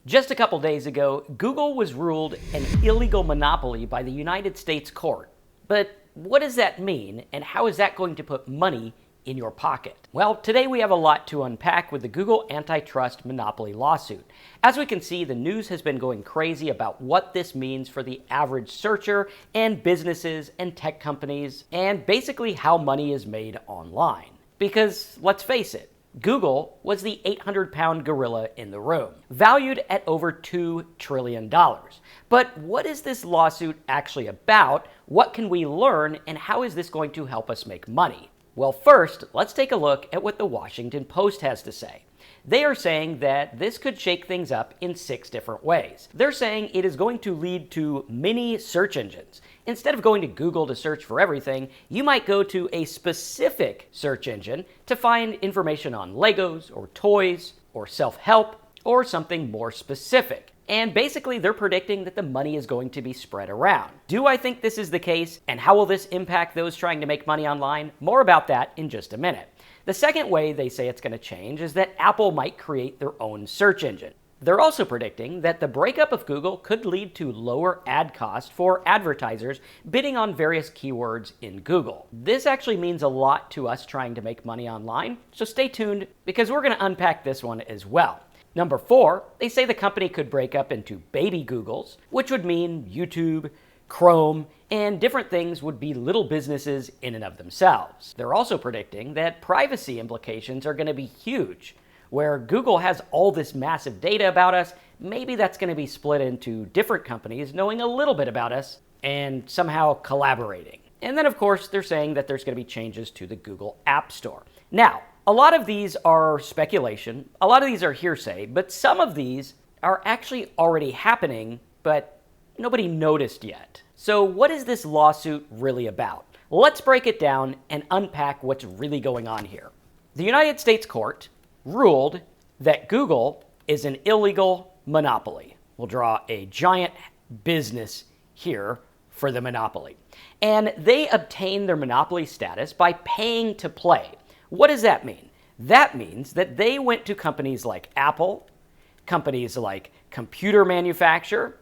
Just a couple days ago, Google was ruled an illegal monopoly by the United States court. But what does that mean, and how is that going to put money in your pocket? Well, today we have a lot to unpack with the Google antitrust monopoly lawsuit. As we can see, the news has been going crazy about what this means for the average searcher and businesses and tech companies, and basically how money is made online. Because let's face it, Google was the 800-pound gorilla in the room, valued at over $2 trillion. But what is this lawsuit actually about? What can we learn, and how is this going to help us make money? Well, first, let's take a look at what the Washington Post has to say. They are saying that this could shake things up in 6 different ways. They're saying it is going to lead to mini search engines. Instead of going to Google to search for everything, you might go to a specific search engine to find information on Legos or toys or self-help or something more specific. And basically, they're predicting that the money is going to be spread around. Do I think this is the case? And how will this impact those trying to make money online? More about that in just a minute. The second way they say it's going to change is that Apple might create their own search engine. They're also predicting that the breakup of Google could lead to lower ad costs for advertisers bidding on various keywords in Google. This actually means a lot to us trying to make money online, so stay tuned because we're going to unpack this one as well. Number 4, they say the company could break up into baby Googles, which would mean YouTube, Chrome, and different things would be little businesses in and of themselves. They're also predicting that privacy implications are going to be huge. Where Google has all this massive data about us, maybe that's going to be split into different companies knowing a little bit about us and somehow collaborating. And then, of course, they're saying that there's going to be changes to the Google App Store. Now, a lot of these are speculation, a lot of these are hearsay, but some of these are actually already happening, but nobody noticed yet. So what is this lawsuit really about? Let's break it down and unpack what's really going on here. The United States court ruled that Google is an illegal monopoly. We'll draw a giant business here for the monopoly. And they obtained their monopoly status by paying to play. What does that mean? That means that they went to companies like Apple, companies like computer manufacturer,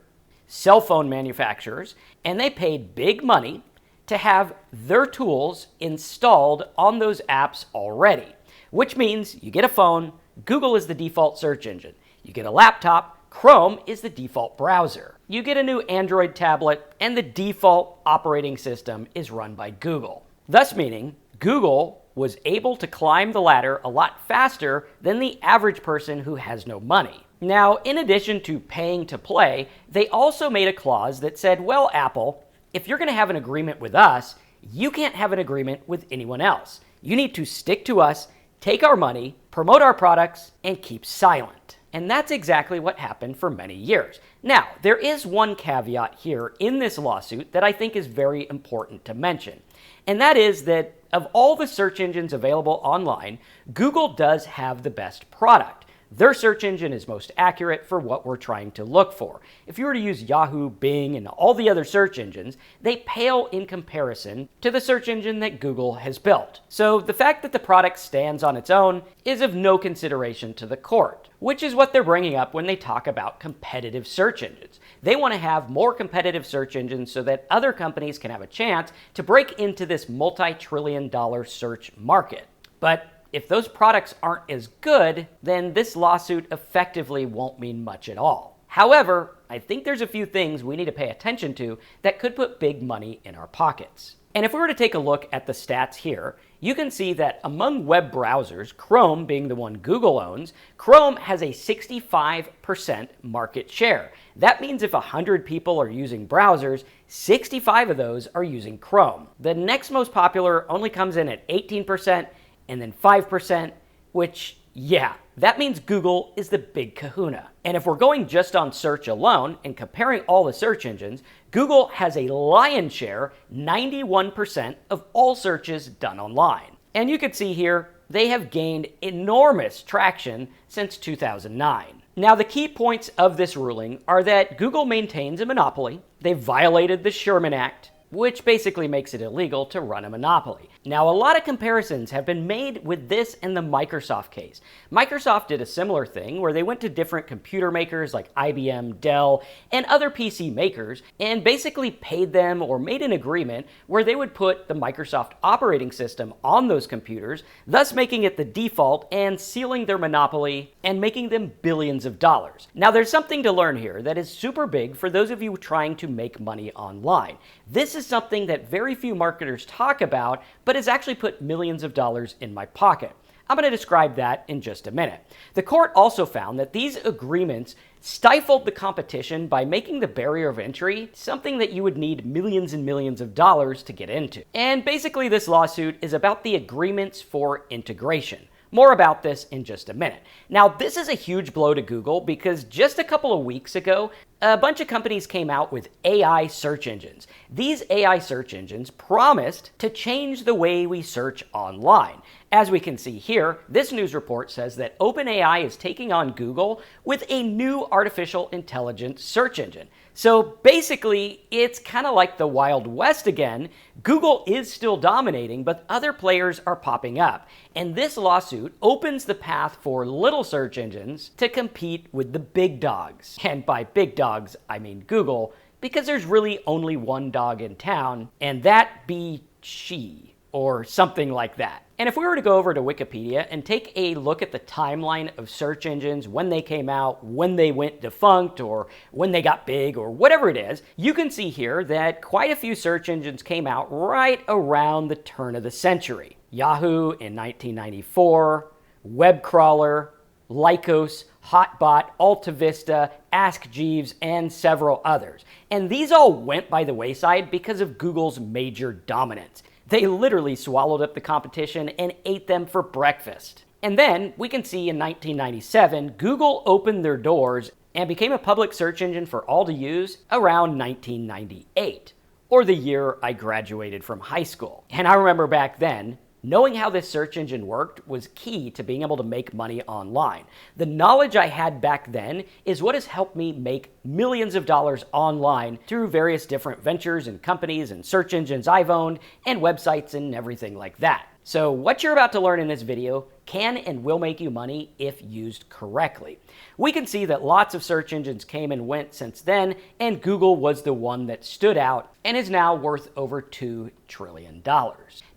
cell phone manufacturers, and they paid big money to have their tools installed on those apps already. Which means you get a phone, Google is the default search engine. You get a laptop, Chrome is the default browser. You get a new Android tablet, and the default operating system is run by Google. Thus meaning, Google was able to climb the ladder a lot faster than the average person who has no money. Now, in addition to paying to play, they also made a clause that said, well, Apple, if you're going to have an agreement with us, you can't have an agreement with anyone else. You need to stick to us, take our money, promote our products, and keep silent. And that's exactly what happened for many years. Now, there is one caveat here in this lawsuit that I think is very important to mention. And that is that of all the search engines available online, Google does have the best product. Their search engine is most accurate for what we're trying to look for. If you were to use Yahoo, Bing, and all the other search engines, they pale in comparison to the search engine that Google has built. So the fact that the product stands on its own is of no consideration to the court, which is what they're bringing up when they talk about competitive search engines. They want to have more competitive search engines so that other companies can have a chance to break into this multi-trillion-dollar search market. But if those products aren't as good, then this lawsuit effectively won't mean much at all. However, I think there's a few things we need to pay attention to that could put big money in our pockets. And if we were to take a look at the stats here, you can see that among web browsers, Chrome being the one Google owns, Chrome has a 65% market share. That means if 100 people are using browsers, 65 of those are using Chrome. The next most popular only comes in at 18%, and then 5%, which, yeah, that means Google is the big kahuna. And if we're going just on search alone and comparing all the search engines, Google has a lion's share, 91% of all searches done online. And you can see here, they have gained enormous traction since 2009. Now, the key points of this ruling are that Google maintains a monopoly, they've violated the Sherman Act, which basically makes it illegal to run a monopoly. Now, a lot of comparisons have been made with this and the Microsoft case. Microsoft did a similar thing where they went to different computer makers like IBM, Dell, and other PC makers and basically paid them or made an agreement where they would put the Microsoft operating system on those computers, thus making it the default and sealing their monopoly and making them billions of dollars. Now, there's something to learn here that is super big for those of you trying to make money online. This is something that very few marketers talk about, but has actually put millions of dollars in my pocket. I'm going to describe that in just a minute. The court also found that these agreements stifled the competition by making the barrier of entry something that you would need millions and millions of dollars to get into. And basically, this lawsuit is about the agreements for integration. More about this in just a minute. Now, this is a huge blow to Google because just a couple of weeks ago, a bunch of companies came out with AI search engines. These AI search engines promised to change the way we search online. As we can see here, this news report says that OpenAI is taking on Google with a new artificial intelligence search engine. So basically, it's kind of like the Wild West again. Google is still dominating, but other players are popping up. And this lawsuit opens the path for little search engines to compete with the big dogs. And by big dogs, I mean Google, because there's really only one dog in town, and that be she, or something like that. And if we were to go over to Wikipedia and take a look at the timeline of search engines, when they came out, when they went defunct, or when they got big, or whatever it is, you can see here that quite a few search engines came out right around the turn of the century. Yahoo in 1994, Webcrawler, Lycos, Hotbot, AltaVista, Ask Jeeves, and several others. And these all went by the wayside because of Google's major dominance. They literally swallowed up the competition and ate them for breakfast. And then we can see in 1997, Google opened their doors and became a public search engine for all to use around 1998, or the year I graduated from high school. And I remember back then, knowing how this search engine worked was key to being able to make money online. The knowledge I had back then is what has helped me make millions of dollars online through various different ventures and companies and search engines I've owned and websites and everything like that. So what you're about to learn in this video can and will make you money if used correctly. We can see that lots of search engines came and went since then, and Google was the one that stood out and is now worth over $2 trillion.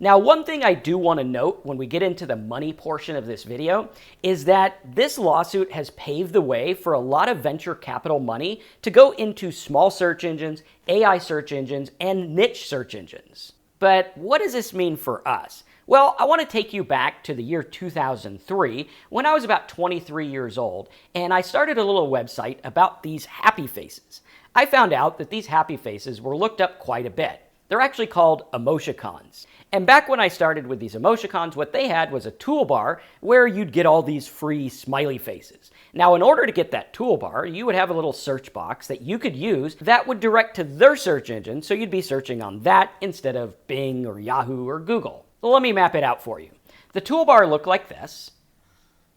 Now, one thing I do want to note when we get into the money portion of this video is that this lawsuit has paved the way for a lot of venture capital money to go into small search engines, AI search engines, and niche search engines. But what does this mean for us? Well, I want to take you back to the year 2003 when I was about 23 years old, and I started a little website about these happy faces. I found out that these happy faces were looked up quite a bit. They're actually called emoticons. And back when I started with these emoticons, what they had was a toolbar where you'd get all these free smiley faces. Now, in order to get that toolbar, you would have a little search box that you could use that would direct to their search engine, so you'd be searching on that instead of Bing or Yahoo or Google. Let me map it out for you. The toolbar looked like this,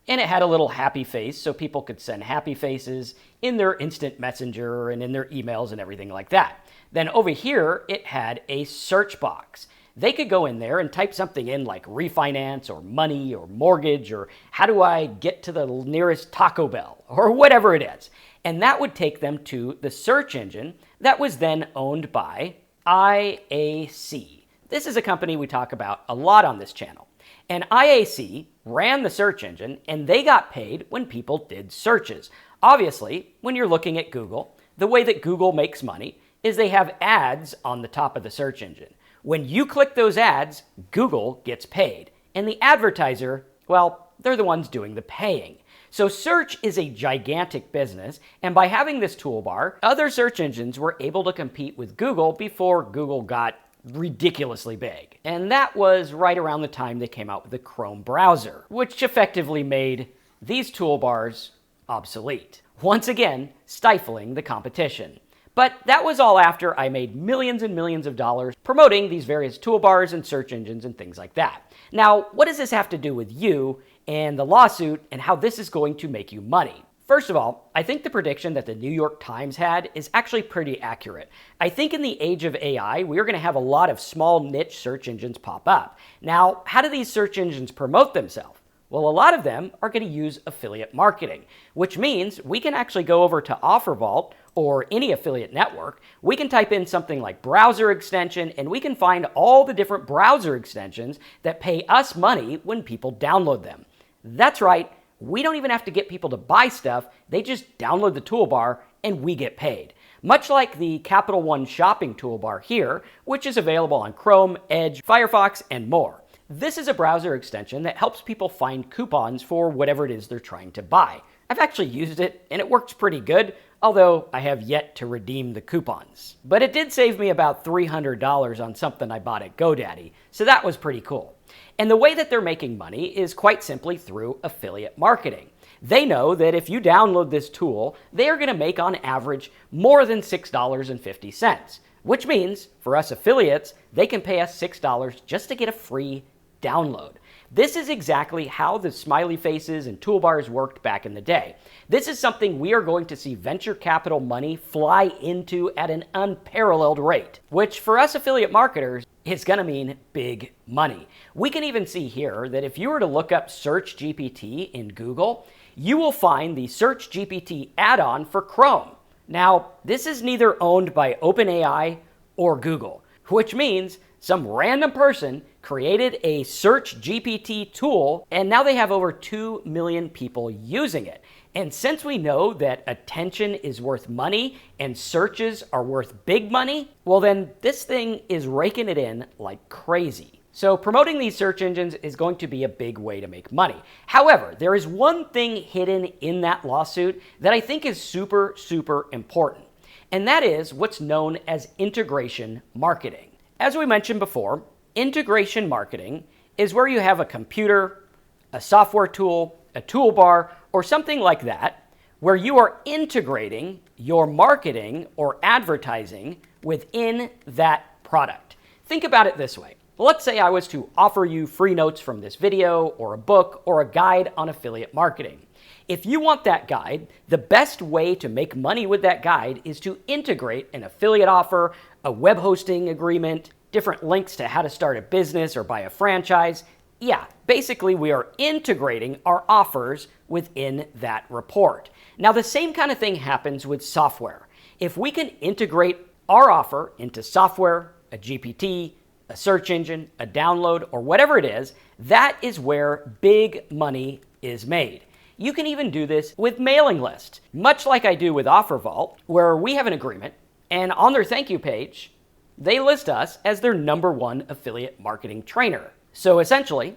and it had a little happy face so people could send happy faces in their instant messenger and in their emails and everything like that. Then over here, it had a search box. They could go in there and type something in like refinance or money or mortgage or how do I get to the nearest Taco Bell or whatever it is. And that would take them to the search engine that was then owned by IAC. This is a company we talk about a lot on this channel. And IAC ran the search engine, and they got paid when people did searches. Obviously, when you're looking at Google, the way that Google makes money is they have ads on the top of the search engine. When you click those ads, Google gets paid. And the advertiser, well, they're the ones doing the paying. So search is a gigantic business, and by having this toolbar, other search engines were able to compete with Google before Google got ridiculously big. And that was right around the time they came out with the Chrome browser, which effectively made these toolbars obsolete. Once again, stifling the competition. But that was all after I made millions and millions of dollars promoting these various toolbars and search engines and things like that. Now, what does this have to do with you and the lawsuit and how this is going to make you money? First of all, I think the prediction that the New York Times had is actually pretty accurate. I think in the age of AI, we're going to have a lot of small niche search engines pop up. Now, how do these search engines promote themselves? Well, a lot of them are going to use affiliate marketing, which means we can actually go over to OfferVault or any affiliate network. We can type in something like browser extension, and we can find all the different browser extensions that pay us money when people download them. That's right. We don't even have to get people to buy stuff. They just download the toolbar and we get paid. Much like the Capital One shopping toolbar here, which is available on Chrome, Edge, Firefox, and more. This is a browser extension that helps people find coupons for whatever it is they're trying to buy. I've actually used it and it works pretty good, although I have yet to redeem the coupons. But it did save me about $300 on something I bought at GoDaddy, so that was pretty cool. And the way that they're making money is quite simply through affiliate marketing. They know that if you download this tool, they are going to make on average more than $6.50, which means for us affiliates, they can pay us $6 just to get a free download. This is exactly how the smiley faces and toolbars worked back in the day. This is something we are going to see venture capital money fly into at an unparalleled rate, which for us affiliate marketers is going to mean big money. We can even see here that if you were to look up Search GPT in Google, you will find the Search GPT add-on for Chrome. Now, this is neither owned by OpenAI or Google, which means some random person created a Search GPT tool, and now they have over 2 million people using it. And since we know that attention is worth money and searches are worth big money, well then this thing is raking it in like crazy. So promoting these search engines is going to be a big way to make money. However, there is one thing hidden in that lawsuit that I think is super, super important. And that is what's known as integration marketing. As we mentioned before, integration marketing is where you have a computer, a software tool, a toolbar, or something like that, where you are integrating your marketing or advertising within that product. Think about it this way. Let's say I was to offer you free notes from this video, or a book, or a guide on affiliate marketing. If you want that guide, the best way to make money with that guide is to integrate an affiliate offer, a web hosting agreement, different links to how to start a business or buy a franchise. Yeah, basically we are integrating our offers within that report. Now the same kind of thing happens with software. If we can integrate our offer into software, a GPT, a search engine, a download, or whatever it is, that is where big money is made. You can even do this with mailing lists, much like I do with OfferVault, where we have an agreement, and on their thank you page, they list us as their #1 affiliate marketing trainer. So essentially,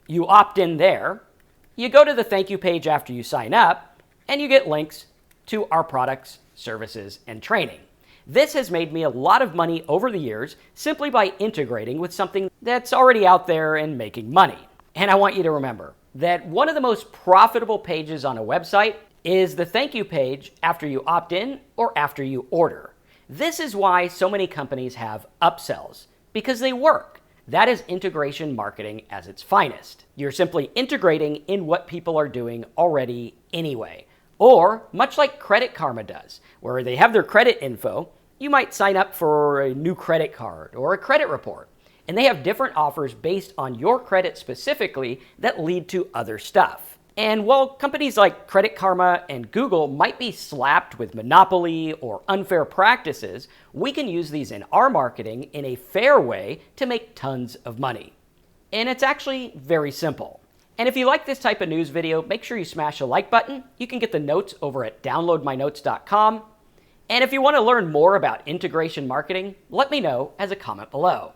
you opt in there, you go to the thank you page after you sign up, and you get links to our products, services, and training. This has made me a lot of money over the years simply by integrating with something that's already out there and making money. And I want you to remember that one of the most profitable pages on a website is the thank you page after you opt in or after you order. This is why so many companies have upsells, because they work. That is integration marketing at its finest. You're simply integrating in what people are doing already anyway. Or, much like Credit Karma does, where they have their credit info, you might sign up for a new credit card or a credit report. And they have different offers based on your credit specifically that lead to other stuff. And while companies like Credit Karma and Google might be slapped with monopoly or unfair practices, we can use these in our marketing in a fair way to make tons of money. And it's actually very simple. And if you like this type of news video, make sure you smash the like button. You can get the notes over at downloadmynotes.com. And if you want to learn more about integration marketing, let me know as a comment below.